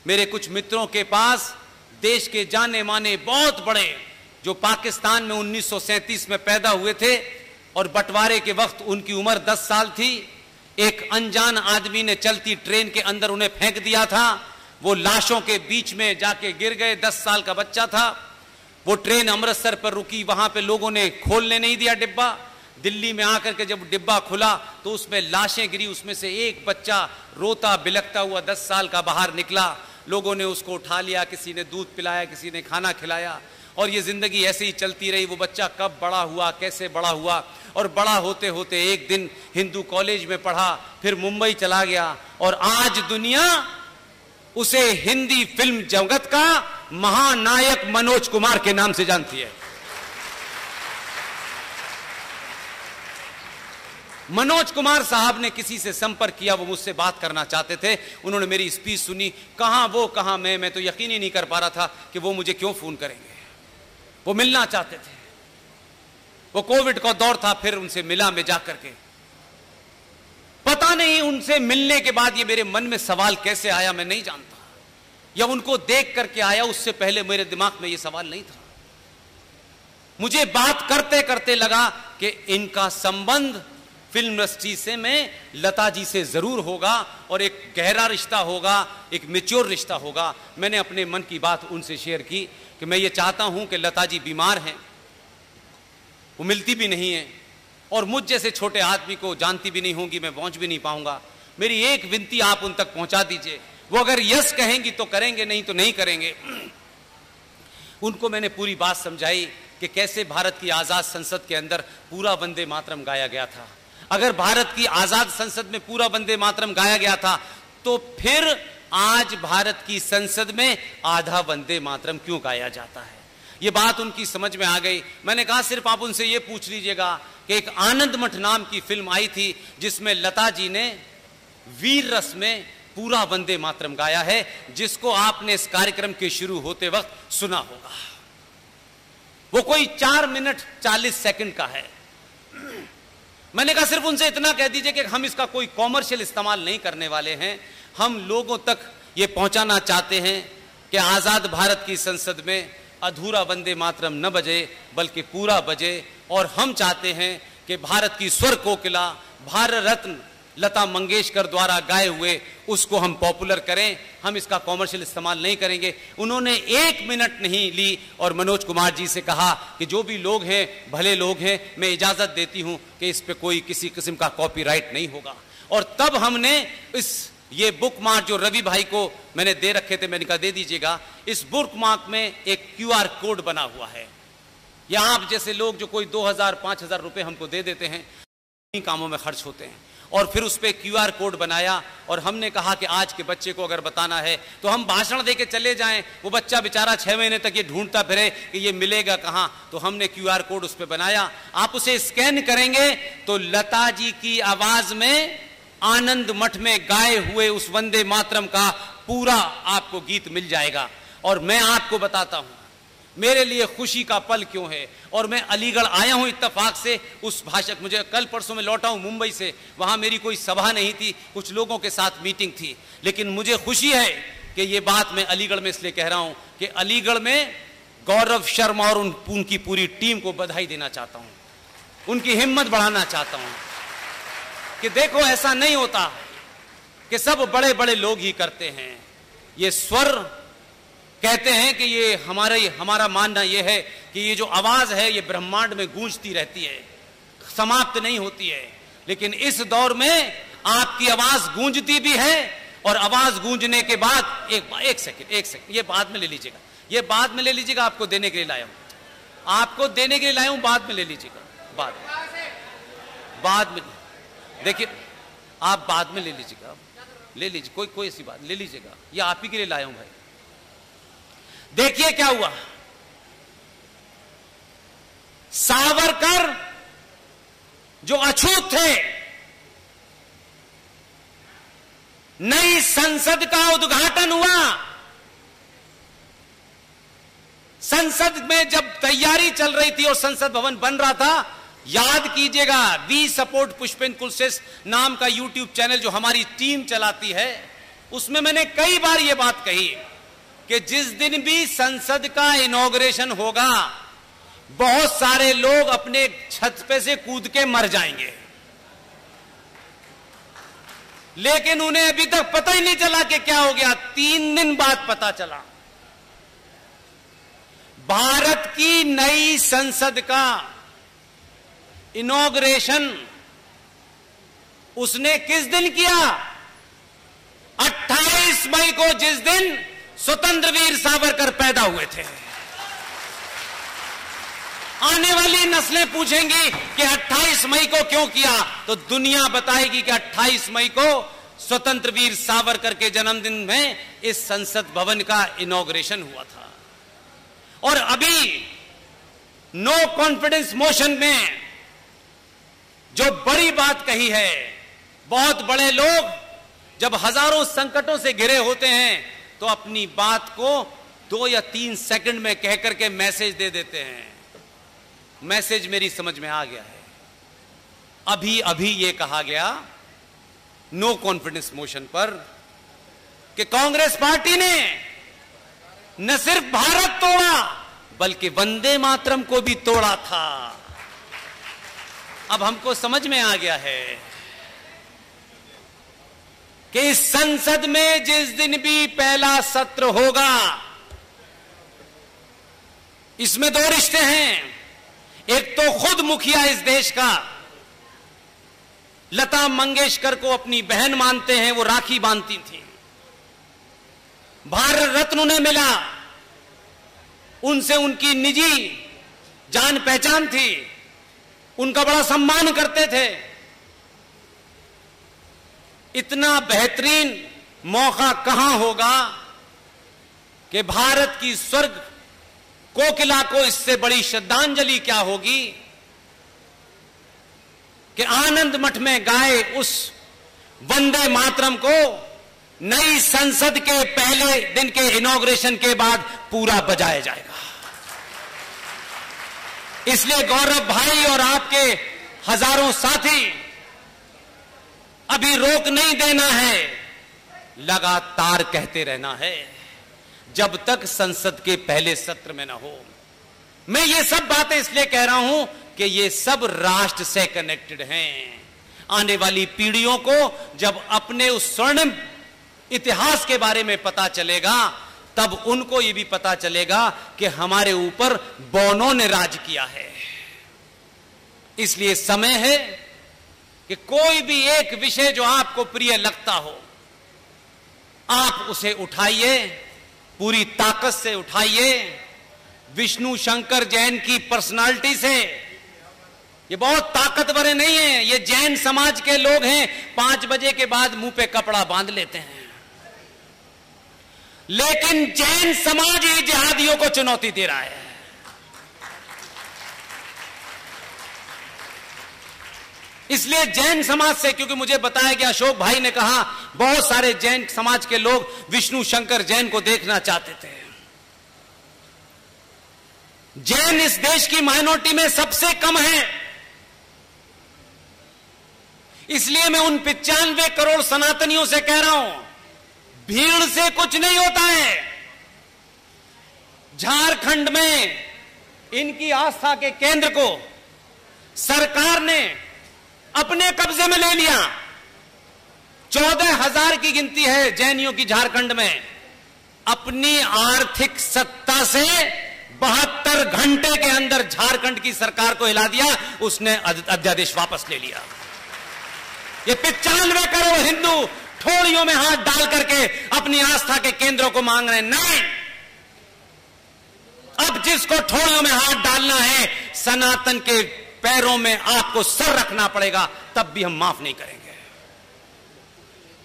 मेरे कुछ मित्रों के पास देश के जाने माने बहुत बड़े, जो पाकिस्तान में 1937 में पैदा हुए थे और बंटवारे के वक्त उनकी उम्र 10 साल थी, एक अनजान आदमी ने चलती ट्रेन के अंदर उन्हें फेंक दिया था। वो लाशों के बीच में जाके गिर गए। 10 साल का बच्चा था। वो ट्रेन अमृतसर पर रुकी, वहां पे लोगों ने खोलने नहीं दिया डिब्बा। दिल्ली में आकर के जब डिब्बा खुला तो उसमें लाशें गिरी। उसमें से एक बच्चा रोता बिलखता हुआ 10 साल का बाहर निकला। लोगों ने उसको उठा लिया, किसी ने दूध पिलाया, किसी ने खाना खिलाया, और ये जिंदगी ऐसे ही चलती रही। वो बच्चा कब बड़ा हुआ, कैसे बड़ा हुआ, और बड़ा होते होते एक दिन हिंदू कॉलेज में पढ़ा, फिर मुंबई चला गया, और आज दुनिया उसे हिंदी फिल्म जगत का महानायक मनोज कुमार के नाम से जानती है। मनोज कुमार साहब ने किसी से संपर्क किया, वो मुझसे बात करना चाहते थे। उन्होंने मेरी स्पीच सुनी, कहां वो कहां मैं तो यकीन ही नहीं कर पा रहा था कि वो मुझे क्यों फोन करेंगे। वो मिलना चाहते थे। वो कोविड का दौर था, फिर उनसे मिला मैं जाकर के। पता नहीं उनसे मिलने के बाद ये मेरे मन में सवाल कैसे आया मैं नहीं जानता, या उनको देख करके आया, उससे पहले मेरे दिमाग में ये सवाल नहीं था। मुझे बात करते करते लगा कि इनका संबंध फिल्म इंडस्ट्री से में लता जी से जरूर होगा, और एक गहरा रिश्ता होगा, एक मैच्योर रिश्ता होगा। मैंने अपने मन की बात उनसे शेयर की कि मैं ये चाहता हूं कि लता जी बीमार हैं, वो मिलती भी नहीं है, और मुझ जैसे छोटे आदमी को जानती भी नहीं होंगी, मैं पहुंच भी नहीं पाऊंगा। मेरी एक विनती आप उन तक पहुंचा दीजिए। वो अगर यस कहेंगी तो करेंगे, नहीं तो नहीं करेंगे। उनको मैंने पूरी बात समझाई कि कैसे भारत की आजाद संसद के अंदर पूरा वंदे मातरम गाया गया था। अगर भारत की आजाद संसद में पूरा वंदे मातरम गाया गया था, तो फिर आज भारत की संसद में आधा वंदे मातरम क्यों गाया जाता है। ये बात उनकी समझ में आ गई। मैंने कहा सिर्फ आप उनसे ये पूछ लीजिएगा कि एक आनंद मठ नाम की फिल्म आई थी जिसमें लता जी ने वीर रस में पूरा वंदे मातरम गाया है, जिसको आपने इस कार्यक्रम के शुरू होते वक्त सुना होगा। वो कोई 4 मिनट 40 सेकंड का है। मैंने कहा सिर्फ उनसे इतना कह दीजिए कि हम इसका कोई कॉमर्शियल इस्तेमाल नहीं करने वाले हैं। हम लोगों तक ये पहुंचाना चाहते हैं कि आजाद भारत की संसद में अधूरा वंदे मातरम न बजे बल्कि पूरा बजे, और हम चाहते हैं कि भारत की स्वर कोकिला भारत रत्न लता मंगेशकर द्वारा गाए हुए उसको हम पॉपुलर करें। हम इसका कॉमर्शियल इस्तेमाल नहीं करेंगे। उन्होंने 1 मिनट नहीं ली और मनोज कुमार जी से कहा कि जो भी लोग हैं भले लोग हैं, मैं इजाजत देती हूं कि इस पे कोई किसी किस्म का कॉपीराइट नहीं होगा। और तब हमने ये बुक मार्क जो रवि भाई को मैंने दे रखे थे, मैंने कहा दे दीजिएगा। इस बुक मार्क में एक QR कोड बना हुआ है, या आप जैसे लोग जो कोई 2000-5000 रुपए हमको दे देते हैं, इन कामों में खर्च होते हैं। और फिर उस पर QR कोड बनाया, और हमने कहा कि आज के बच्चे को अगर बताना है तो हम भाषण दे के चले जाएं, वो बच्चा बेचारा 6 महीने तक ये ढूंढता फिरे कि ये मिलेगा कहां। तो हमने QR कोड उस पर बनाया। आप उसे स्कैन करेंगे तो लता जी की आवाज में आनंद मठ में गाए हुए उस वंदे मातरम का पूरा आपको गीत मिल जाएगा। और मैं आपको बताता हूं मेरे लिए खुशी का पल क्यों है। और मैं अलीगढ़ आया हूं इत्तेफाक से। उस भाषक, मुझे कल परसों में लौटा हूं मुंबई से, वहां मेरी कोई सभा नहीं थी, कुछ लोगों के साथ मीटिंग थी, लेकिन मुझे खुशी है कि ये बात मैं अलीगढ़ में इसलिए कह रहा हूं कि अलीगढ़ में गौरव शर्मा और उनकी पूरी टीम को बधाई देना चाहता हूं, उनकी हिम्मत बढ़ाना चाहता हूं कि देखो ऐसा नहीं होता कि सब बड़े बड़े लोग ही करते हैं। ये स्वर कहते हैं कि ये हमारा मानना ये है कि ये जो आवाज है ये ब्रह्मांड में गूंजती रहती है, समाप्त नहीं होती है। लेकिन इस दौर में आपकी आवाज गूंजती भी है, और आवाज गूंजने के बाद एक सेकंड ये बाद में ले लीजिएगा, ये बाद में ले लीजिएगा। आपको देने के लिए लाया हूं, आपको देने के लिए लाया हूं, बाद में ले लीजिएगा। बाद में देखिए, आप बाद में ले लीजिएगा, ले लीजिए, कोई ऐसी बात ले लीजिएगा, ये आप ही के लिए लाया हूं भाई। देखिए क्या हुआ। सावरकर जो अछूत थे, नई संसद का उद्घाटन हुआ। संसद में जब तैयारी चल रही थी और संसद भवन बन रहा था, याद कीजिएगा, वी सपोर्ट पुष्पेन कुलसेस नाम का YouTube चैनल जो हमारी टीम चलाती है, उसमें मैंने कई बार यह बात कही कि जिस दिन भी संसद का इनॉग्रेशन होगा, बहुत सारे लोग अपने छत पे से कूद के मर जाएंगे, लेकिन उन्हें अभी तक पता ही नहीं चला कि क्या हो गया। 3 दिन बाद पता चला। भारत की नई संसद का इनॉग्रेशन उसने किस दिन किया? 28 मई को, जिस दिन स्वतंत्र वीर सावरकर पैदा हुए थे। आने वाली नस्लें पूछेंगी कि 28 मई को क्यों किया, तो दुनिया बताएगी कि 28 मई को स्वतंत्र वीर सावरकर के जन्मदिन में इस संसद भवन का इनॉग्रेशन हुआ था। और अभी नो कॉन्फिडेंस मोशन में जो बड़ी बात कही है, बहुत बड़े लोग जब हजारों संकटों से घिरे होते हैं तो अपनी बात को 2 या 3 सेकंड में कह करके मैसेज दे देते हैं। मैसेज मेरी समझ में आ गया है। अभी अभी यह कहा गया नो कॉन्फिडेंस मोशन पर कि कांग्रेस पार्टी ने न सिर्फ भारत तोड़ा बल्कि वंदे मातरम को भी तोड़ा था। अब हमको समझ में आ गया है कि इस संसद में जिस दिन भी पहला सत्र होगा, इसमें 2 रिश्ते हैं। एक तो खुद मुखिया इस देश का लता मंगेशकर को अपनी बहन मानते हैं, वो राखी बांधती थी, भारत रत्न उन्हें मिला, उनसे उनकी निजी जान पहचान थी, उनका बड़ा सम्मान करते थे। इतना बेहतरीन मौका कहां होगा कि भारत की स्वर्ग कोकिला को इससे बड़ी श्रद्धांजलि क्या होगी कि आनंद मठ में गाए उस वंदे मातरम को नई संसद के पहले दिन के इनॉग्रेशन के बाद पूरा बजाया जाएगा। इसलिए गौरव भाई और आपके हजारों साथी, अभी रोक नहीं देना है, लगातार कहते रहना है जब तक संसद के पहले सत्र में ना हो। मैं ये सब बातें इसलिए कह रहा हूं कि ये सब राष्ट्र से कनेक्टेड हैं। आने वाली पीढ़ियों को जब अपने उस स्वर्णिम इतिहास के बारे में पता चलेगा, तब उनको यह भी पता चलेगा कि हमारे ऊपर बौनों ने राज किया है। इसलिए समय है कि कोई भी एक विषय जो आपको प्रिय लगता हो, आप उसे उठाइए, पूरी ताकत से उठाइए। विष्णु शंकर जैन की पर्सनालिटी से, ये बहुत ताकतवर नहीं है, ये जैन समाज के लोग हैं, 5 बजे के बाद मुंह पे कपड़ा बांध लेते हैं, लेकिन जैन समाज ही जिहादियों को चुनौती दे रहा है। इसलिए जैन समाज से, क्योंकि मुझे बताया गया, अशोक भाई ने कहा बहुत सारे जैन समाज के लोग विष्णु शंकर जैन को देखना चाहते थे। जैन इस देश की माइनॉरिटी में सबसे कम है, इसलिए मैं उन 95 करोड़ सनातनियों से कह रहा हूं, भीड़ से कुछ नहीं होता है। झारखंड में इनकी आस्था के केंद्र को सरकार ने अपने कब्जे में ले लिया। 14,000 की गिनती है जैनियों की झारखंड में। अपनी आर्थिक सत्ता से 72 घंटे के अंदर झारखंड की सरकार को हिला दिया, उसने अध्यादेश वापस ले लिया। ये 95 करोड़ हिंदू ठोड़ियों में हाथ डाल करके अपनी आस्था के केंद्रों को मांग रहे हैं। नहीं, अब जिसको ठोड़ियों में हाथ डालना है, सनातन के पैरों में आपको सर रखना पड़ेगा, तब भी हम माफ नहीं करेंगे।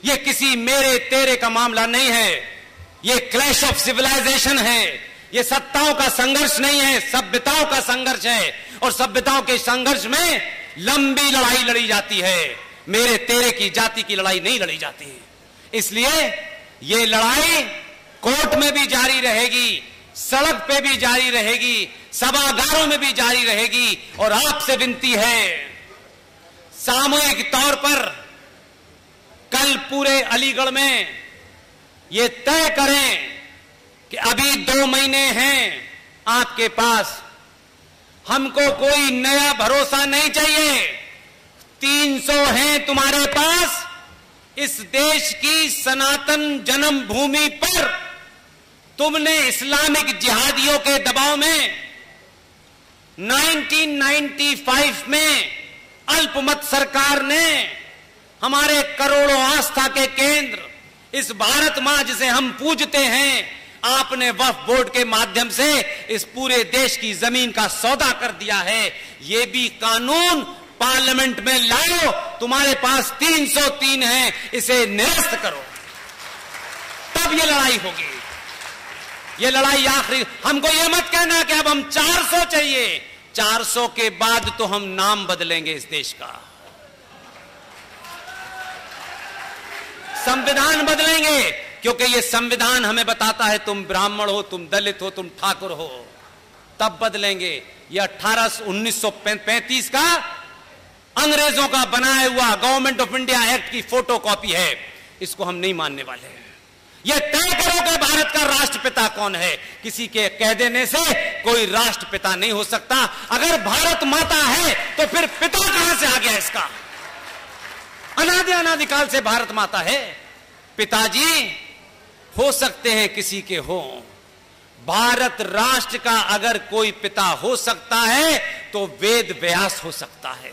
यह किसी मेरे तेरे का मामला नहीं है, यह क्लैश ऑफ सिविलाइजेशन है, यह सत्ताओं का संघर्ष नहीं है, सभ्यताओं का संघर्ष है। और सभ्यताओं के संघर्ष में लंबी लड़ाई लड़ी जाती है, मेरे तेरे की जाति की लड़ाई नहीं लड़ी जाती। इसलिए यह लड़ाई कोर्ट में भी जारी रहेगी, सड़क पे भी जारी रहेगी, सभागारों में भी जारी रहेगी। और आपसे विनती है, सामूहिक तौर पर कल पूरे अलीगढ़ में ये तय करें कि अभी 2 महीने हैं आपके पास, हमको कोई नया भरोसा नहीं चाहिए। 300 हैं तुम्हारे पास। इस देश की सनातन जन्मभूमि पर तुमने इस्लामिक जिहादियों के दबाव में 1995 में अल्पमत सरकार ने हमारे करोड़ों आस्था के केंद्र, इस भारत मां जिसे हम पूजते हैं, आपने वक्फ बोर्ड के माध्यम से इस पूरे देश की जमीन का सौदा कर दिया है। ये भी कानून पार्लियामेंट में लाओ। तुम्हारे पास 303 है, इसे निरस्त करो, तब ये लड़ाई होगी। ये लड़ाई आखिरी। हमको ये मत कहना कि अब हम 400 चाहिए। 400 के बाद तो हम नाम बदलेंगे इस देश का, संविधान बदलेंगे, क्योंकि ये संविधान हमें बताता है तुम ब्राह्मण हो, तुम दलित हो, तुम ठाकुर हो, तब बदलेंगे। ये 1935 का अंग्रेजों का बनाया हुआ गवर्नमेंट ऑफ इंडिया एक्ट की फोटोकॉपी है, इसको हम नहीं मानने वाले हैं। यह तय करो कि भारत का राष्ट्रपिता कौन है। किसी के कह देने से कोई राष्ट्रपिता नहीं हो सकता। अगर भारत माता है तो फिर पिता कहां से आ गया इसका? अनादिकाल से भारत माता है। पिताजी हो सकते हैं किसी के हो, भारत राष्ट्र का अगर कोई पिता हो सकता है तो वेद व्यास हो सकता है।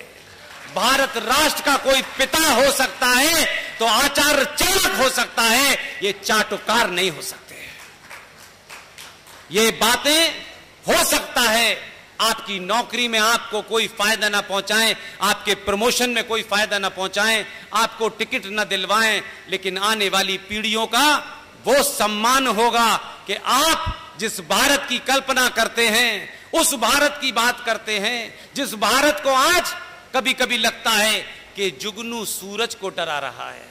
भारत राष्ट्र का कोई पिता हो सकता है तो आचार्य चाणक्य हो सकता है, ये चाटुकार नहीं हो सकते। ये बातें हो सकता है आपकी नौकरी में आपको कोई फायदा ना पहुंचाएं, आपके प्रमोशन में कोई फायदा ना पहुंचाएं, आपको टिकट ना दिलवाएं, लेकिन आने वाली पीढ़ियों का वो सम्मान होगा कि आप जिस भारत की कल्पना करते हैं, उस भारत की बात करते हैं, जिस भारत को आज कभी कभी लगता है कि जुगनू सूरज को डरा रहा है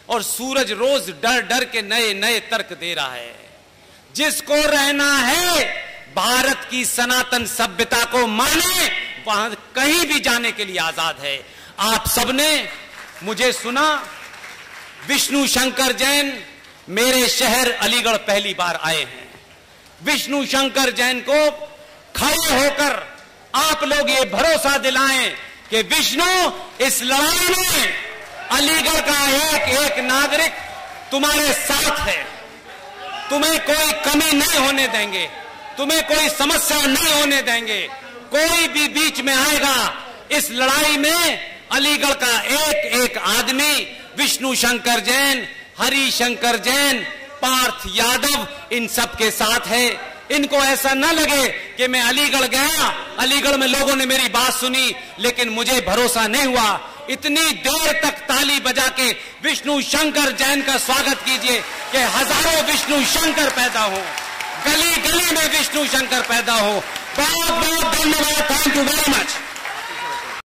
और सूरज रोज डर डर के नए नए तर्क दे रहा है। जिसको रहना है भारत की सनातन सभ्यता को माने, वहां कहीं भी जाने के लिए आजाद है। आप सबने मुझे सुना, विष्णु शंकर जैन मेरे शहर अलीगढ़ पहली बार आए हैं। विष्णु शंकर जैन को खड़े होकर आप लोग ये भरोसा दिलाएं कि विष्णु इस लड़ाई में अलीगढ़ का एक एक नागरिक तुम्हारे साथ है। तुम्हें कोई कमी नहीं होने देंगे, तुम्हें कोई समस्या नहीं होने देंगे। कोई भी बीच में आएगा इस लड़ाई में, अलीगढ़ का एक एक आदमी, विष्णु शंकर जैन, हरि शंकर जैन, पार्थ यादव, इन सब के साथ है। इनको ऐसा न लगे कि मैं अलीगढ़ गया, अलीगढ़ में लोगों ने मेरी बात सुनी लेकिन मुझे भरोसा नहीं हुआ। इतनी देर तक ताली बजा के विष्णु शंकर जैन का स्वागत कीजिए कि हजारों विष्णु शंकर पैदा हो, गली गली में विष्णु शंकर पैदा हो। बहुत बहुत धन्यवाद। Thank you very much.